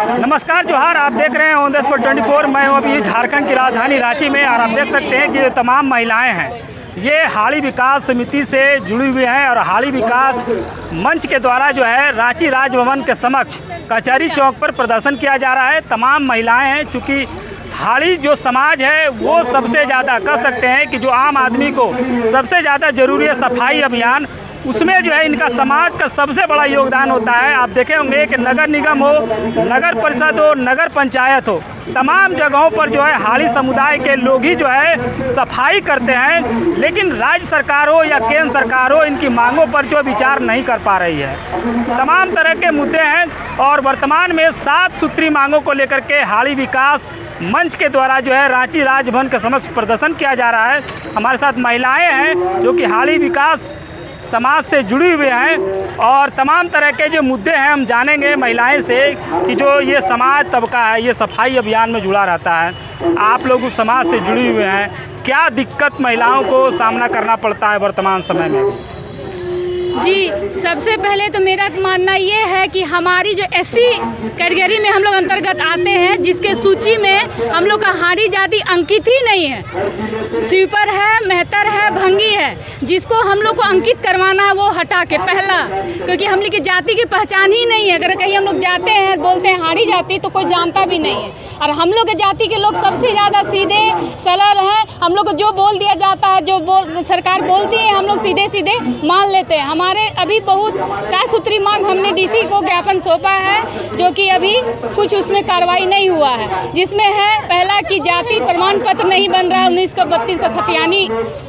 नमस्कार जोहार, आप देख रहे हैं ऑन द स्पॉट 24। मैं हूं अभी झारखंड की राजधानी रांची में और आप देख सकते हैं कि ये तमाम महिलाएं हैं, ये हाड़ी विकास समिति से जुड़ी हुई हैं और हाड़ी विकास मंच के द्वारा जो है रांची राजभवन के समक्ष कचहरी चौक पर प्रदर्शन किया जा रहा है। तमाम महिलाएं हैं, चूँकि हाड़ी जो समाज है वो सबसे ज़्यादा कह सकते हैं कि जो आम आदमी को सबसे ज़्यादा ज़रूरी है सफाई अभियान, उसमें जो है इनका समाज का सबसे बड़ा योगदान होता है। आप देखे होंगे कि नगर निगम हो, नगर परिषद हो, नगर पंचायत हो, तमाम जगहों पर जो है हाड़ी समुदाय के लोग ही जो है सफाई करते हैं, लेकिन राज्य सरकार हो या केंद्र सरकार हो इनकी मांगों पर जो विचार नहीं कर पा रही है। तमाम तरह के मुद्दे हैं और वर्तमान में 7 सूत्री मांगों को लेकर के हाड़ी विकास मंच के द्वारा जो है रांची राजभवन के समक्ष प्रदर्शन किया जा रहा है। हमारे साथ महिलाएं हैं जो कि हाड़ी विकास समाज से जुड़ी हुए हैं और तमाम तरह के जो मुद्दे हैं हम जानेंगे महिलाएं से कि जो ये समाज तबका है ये सफाई अभियान में जुड़ा रहता है। आप लोग समाज से जुड़े हुए हैं, क्या दिक्कत महिलाओं को सामना करना पड़ता है वर्तमान समय में? जी, सबसे पहले तो मेरा मानना ये है कि हमारी जो एससी कैटेगरी में हम लोग अंतर्गत आते हैं, जिसके सूची में हम लोग का हाड़ी जाति अंकित ही नहीं है। स्वीपर है, मेहतर है, भंगी है, जिसको हम लोग को अंकित करवाना है वो हटा के पहला, क्योंकि हम लोग की जाति की पहचान ही नहीं है। अगर कहीं हम लोग जाते हैं बोलते हैं हाड़ी जाति तो कोई जानता भी नहीं है। और हम लोग के जाति के लोग सबसे ज़्यादा सीधे सरल हैं। हम लोग को जो बोल दिया जाता है, जो सरकार बोलती है, हम लोग सीधे सीधे मान लेते हैं। हमारे अभी बहुत 7 सूत्री मांग हमने डीसी को ज्ञापन सौंपा है, जो कि अभी कुछ उसमें कार्रवाई नहीं हुआ है, जिसमें है पहला कि जाति प्रमाण पत्र नहीं बन रहा है। 1932 का खतियानी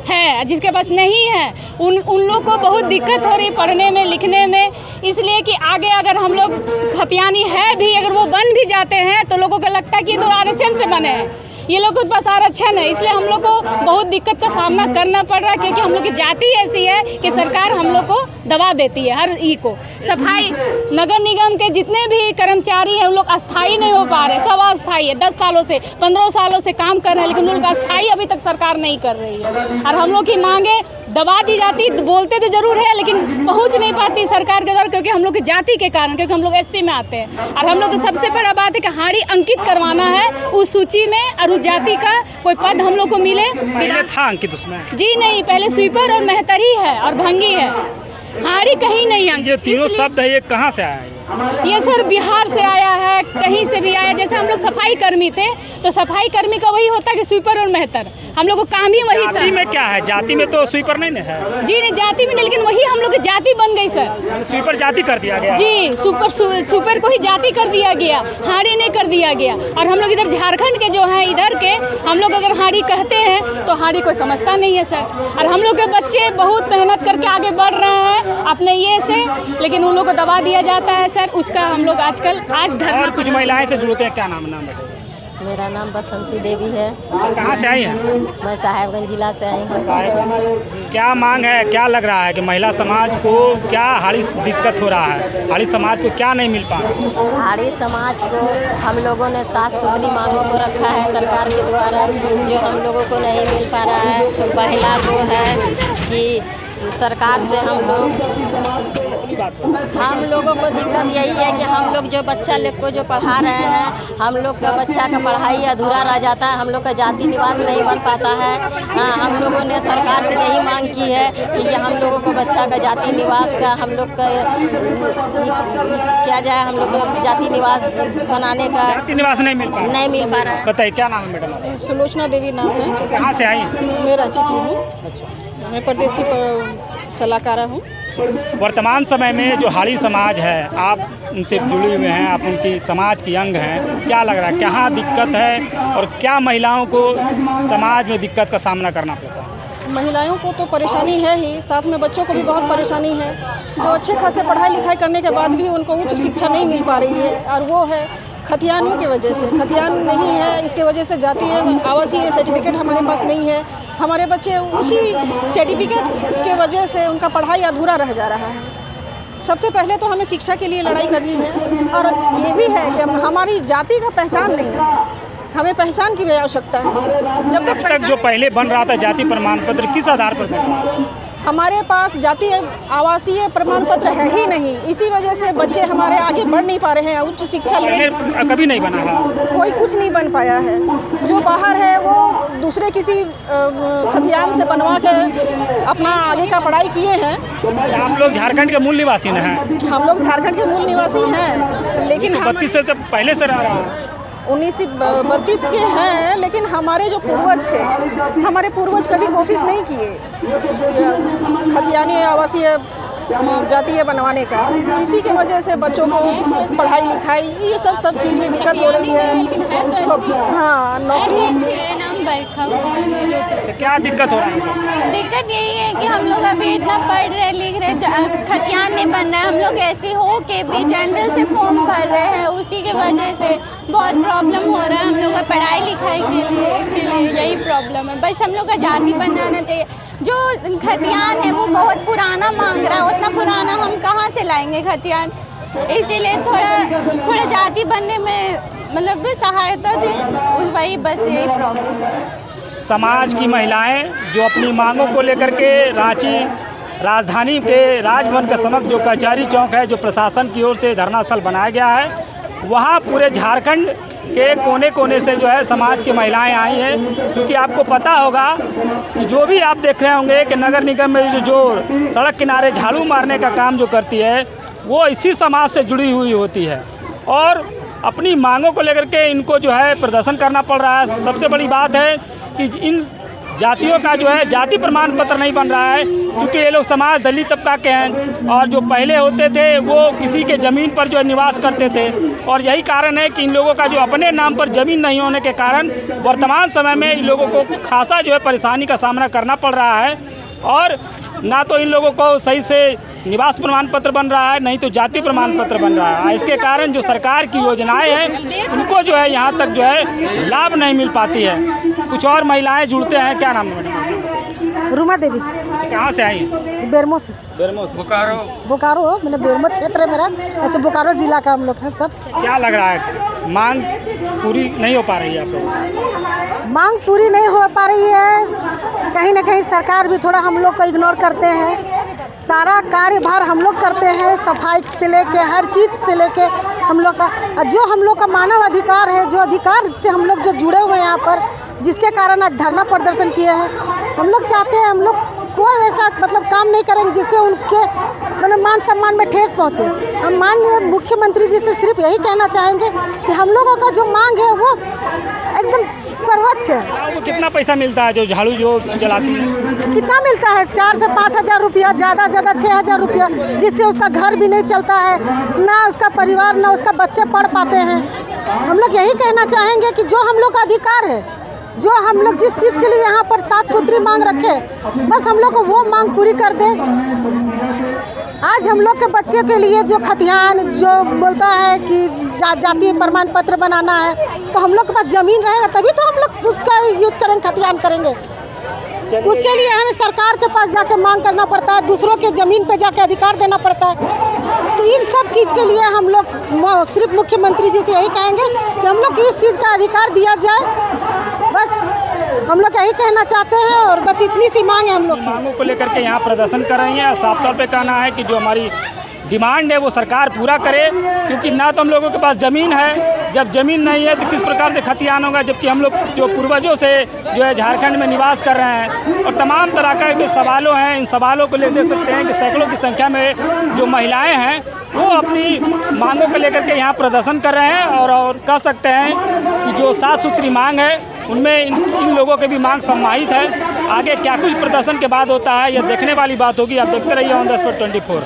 है, जिसके पास नहीं है उन लोग को बहुत दिक्कत हो रही पढ़ने में, लिखने में। इसलिए कि आगे अगर हम लोग खतियानी है भी, अगर वो बन भी जाते हैं तो लोगों को लगता है कि ये तो आरक्षण से बने हैं, ये लोग के पास आरक्षण है। इसलिए हम लोग को बहुत दिक्कत का सामना करना पड़ रहा है, क्योंकि हम लोग की जाति ऐसी है कि सरकार हम लोग को दबा देती है हर ई को। सफाई नगर निगम के जितने भी कर्मचारी हैं उन लोग अस्थायी नहीं हो पा रहे, सब अस्थायी है। 10 सालों से 15 सालों से काम कर रहे हैं, लेकिन उन लोग अस्थायी अभी तक सरकार नहीं कर रही है। और हम लोग की मांगे दबा दी जाती, बोलते तो जरूर है लेकिन पहुंच नहीं पाती सरकार के द्वारा, क्योंकि हम लोग की जाति के कारण, क्योंकि हम लोग एससी में आते हैं। और हम लोग तो सबसे बड़ा बात है कि हाड़ी अंकित करवाना है उस सूची में, और उस जाति का कोई पद हम लोग को मिले। पहले था अंकित उसमें? जी नहीं, पहले स्वीपर और मेहतर ही है और भंगी है, हाड़ी कहीं नहीं है। ये तीनों शब्द है, ये कहाँ से आया है? ये सर बिहार से आया है, कहीं से भी आया। जैसे हम लोग सफाई कर्मी थे तो सफाई कर्मी का वही होता है कि स्वीपर और मेहतर, हम लोग को काम ही वही था। जाति में क्या है? जाति में तो स्वीपर नहीं है। जी नहीं, जाति में नहीं, लेकिन वही हम लोग की जाति बन गई सर। स्वीपर जाति कर दिया गया? जी, स्वीपर को ही जाति कर दिया गया, हाड़ी नहीं कर दिया गया। और हम लोग इधर झारखंड के जो हैं, इधर के हम लोग अगर हाड़ी कहते हैं तो हाड़ी को समझता नहीं है सर। और हम लोग के बच्चे बहुत मेहनत करके आगे बढ़ रहे हैं अपने ये से, लेकिन उन लोग को दबा दिया जाता है सर। उसका हम लोग आज धरना। और कुछ महिलाएं से जुड़ते हैं, क्या नाम बताइए? मेरा नाम बसंती देवी है। कहाँ से आई हैं? मैं साहेबगंज जिला से आई हूँ। क्या मांग है, क्या लग रहा है कि महिला समाज को क्या हाड़ी दिक्कत हो रहा है? हाड़ी समाज को क्या नहीं मिल पा रहा? हाड़ी समाज को हम लोगों ने 7 सूत्री मांगों को रखा है सरकार के द्वारा, जो हम लोगों को नहीं मिल पा रहा है। पहला जो है कि सरकार से हम लोगों को दिक्कत यही है कि हम लोग जो बच्चा लोग को जो पढ़ा रहे हैं, हम लोग का बच्चा का पढ़ाई अधूरा रह जाता है, हम लोग का जाति निवास नहीं बन पाता है। हम लोगों ने सरकार से यही मांग की है कि हम लोगों को बच्चा का जाति निवास का हम लोग का किया जाए, हम लोग को जाति निवास बनाने का। जाति निवास नहीं मिल पा रहा है। बताइए क्या नाम है मैडम? सुलोचना देवी नाम है। कहाँ से आई हैं? मैं रांची की हूँ। अच्छा, मैं प्रदेश की सलाहकारा हूँ। वर्तमान समय में जो हाड़ी समाज है, आप उनसे जुड़े हुए हैं, आप उनकी समाज की अंग हैं, क्या लग रहा है कहाँ दिक्कत है और क्या महिलाओं को समाज में दिक्कत का सामना करना पड़ता है? महिलाओं को तो परेशानी है ही, साथ में बच्चों को भी बहुत परेशानी है, जो अच्छे खासे पढ़ाई लिखाई करने के बाद भी उनको उच्च शिक्षा नहीं मिल पा रही है। और वो है खतियानी की वजह से, खतियान नहीं है, इसके वजह से जातीय आवासीय सर्टिफिकेट हमारे पास नहीं है। हमारे बच्चे उसी सर्टिफिकेट के वजह से उनका पढ़ाई अधूरा रह जा रहा है। सबसे पहले तो हमें शिक्षा के लिए लड़ाई करनी है, और ये भी है कि हमारी जाति का पहचान नहीं है, हमें पहचान की भी आवश्यकता है। जब तक जो पहले बन रहा था जाति प्रमाण पत्र किस आधार पर बन रहा था? हमारे पास जातीय आवासीय प्रमाण पत्र है ही नहीं। इसी वजह से बच्चे हमारे आगे बढ़ नहीं पा रहे हैं, उच्च शिक्षा ले कभी नहीं बना है, कोई कुछ नहीं बन पाया है। जो बाहर है वो दूसरे किसी खतियान से बनवा के अपना आगे का पढ़ाई किए हैं। आप लोग झारखंड के मूल निवासी हैं? हम लोग झारखंड के मूल निवासी हैं, लेकिन 1932 से तो पहले से रह रहा है। 1932 के हैं, लेकिन हमारे जो पूर्वज थे, हमारे पूर्वज कभी कोशिश नहीं किए खतियानी आवासीय जातीय बनवाने का। इसी के वजह से बच्चों को पढ़ाई लिखाई ये सब चीज़ में दिक्कत हो रही है। सब हाँ, नौकरी क्या दिक्कत हो रहा है? दिक्कत यही है कि हम लोग अभी इतना पढ़ रहे लिख रहे, खतियान नहीं बन रहा है। हम लोग ऐसे हो के भी जनरल से फॉर्म भर रहे हैं, उसी के वजह से बहुत प्रॉब्लम हो रहा है हम लोग का पढ़ाई लिखाई के लिए। इसीलिए यही प्रॉब्लम है। बस हम लोग का जाति बनाना चाहिए। जो खतियान है वो बहुत पुराना मांग रहा है, उतना पुराना हम कहाँ से लाएंगे खतियान। इसीलिए थोड़ा जाति बनने में मतलब सहायता दें, वही बस यही प्रॉब्लम है। समाज की महिलाएं जो अपनी मांगों को लेकर के रांची राजधानी के राजभवन के समक्ष जो कचहरी चौक है, जो प्रशासन की ओर से धरना स्थल बनाया गया है, वहाँ पूरे झारखंड के कोने कोने से जो है समाज की महिलाएं आई हैं। क्योंकि आपको पता होगा कि जो भी आप देख रहे होंगे कि नगर निगम में जो सड़क किनारे झाड़ू मारने का काम जो करती है वो इसी समाज से जुड़ी हुई होती है, और अपनी मांगों को लेकर के इनको जो है प्रदर्शन करना पड़ रहा है। सबसे बड़ी बात है कि इन जातियों का जो है जाति प्रमाण पत्र नहीं बन रहा है, क्योंकि ये लोग समाज दलित तबका के हैं, और जो पहले होते थे वो किसी के ज़मीन पर जो है निवास करते थे। और यही कारण है कि इन लोगों का जो अपने नाम पर ज़मीन नहीं होने के कारण वर्तमान समय में इन लोगों को खासा जो है परेशानी का सामना करना पड़ रहा है, और ना तो इन लोगों को सही से निवास प्रमाण पत्र बन रहा है, नहीं तो जाति प्रमाण पत्र बन रहा है। इसके कारण जो सरकार की योजनाएं हैं उनको जो है यहाँ तक जो है लाभ नहीं मिल पाती है। कुछ और महिलाएं जुड़ते हैं। क्या नाम है मैडम? रूमा देवी। कहाँ से आई हैं? बेरमो से। बेरमो से। बोकारो मैंने बेरमो क्षेत्र है मेरा, ऐसे बोकारो जिला का हम लोग हैं सब। क्या लग रहा है मांग पूरी नहीं हो पा रही है आप लोग? मांग पूरी नहीं हो पा रही है, कहीं ना कहीं सरकार भी थोड़ा हम लोग को इग्नोर करते हैं। सारा कार्यभार हम लोग करते हैं, सफाई से लेके हर चीज़ से लेके हम लोग का जो हम लोग का मानव अधिकार है, जो अधिकार से हम लोग जो जुड़े हुए हैं यहाँ पर, जिसके कारण आज धरना प्रदर्शन किए हैं। हम लोग चाहते हैं हम लोग कोई ऐसा मतलब काम नहीं करेंगे जिससे उनके मतलब मान सम्मान में ठेस पहुँचे। हम माननीय मुख्यमंत्री जी से सिर्फ यही कहना चाहेंगे कि हम लोगों का जो मांग है वो एकदम सर्वोच्च है। वो कितना पैसा मिलता है जो झाड़ू जो जलाती है? कितना मिलता है? 4 से 5 हज़ार रुपया, ज़्यादा 6 हज़ार रुपया, जिससे उसका घर भी नहीं चलता है, ना उसका परिवार ना उसका बच्चे पढ़ पाते हैं। हम लोग यही कहना चाहेंगे कि जो हम लोग का अधिकार है, जो हम लोग जिस चीज़ के लिए यहाँ पर 7 सूत्री मांग रखे, बस हम लोग को वो मांग पूरी कर दे। आज हम लोग के बच्चे के लिए जो खतियान जो बोलता है कि जातीय प्रमाण पत्र बनाना है, तो हम लोग के पास ज़मीन रहेगा तभी तो हम लोग उसका यूज करेंगे, खतियान करेंगे। उसके लिए हमें सरकार के पास जाके मांग करना पड़ता है, दूसरों के ज़मीन पे जाके अधिकार देना पड़ता है। तो इन सब चीज़ के लिए हम लोग सिर्फ मुख्यमंत्री जी से यही कहेंगे कि हम लोग को इस चीज़ का अधिकार दिया जाए। बस हम लोग यही कहना चाहते हैं, और बस इतनी सी मांग है हम लोग। मांगों को लेकर के यहाँ प्रदर्शन कर रही हैं। साफ तौर पे कहना है कि जो हमारी डिमांड है वो सरकार पूरा करे, क्योंकि ना तो हम लोगों के पास ज़मीन है, जब ज़मीन नहीं है तो किस प्रकार से खतियान होगा, जबकि हम लोग जो पूर्वजों से जो है झारखंड में निवास कर रहे हैं। और तमाम तरह का जो सवालों हैं, इन सवालों को ले देख सकते हैं कि सैकड़ों की संख्या में जो महिलाएं हैं वो अपनी मांगों को लेकर के यहाँ प्रदर्शन कर रहे हैं, और कह सकते हैं कि जो 7 सूत्री मांग है उनमें इन लोगों के भी मांग सम्मानित है। आगे क्या कुछ प्रदर्शन के बाद होता है यह देखने वाली बात होगी। आप देखते रहिए ऑन द स्पॉट 24।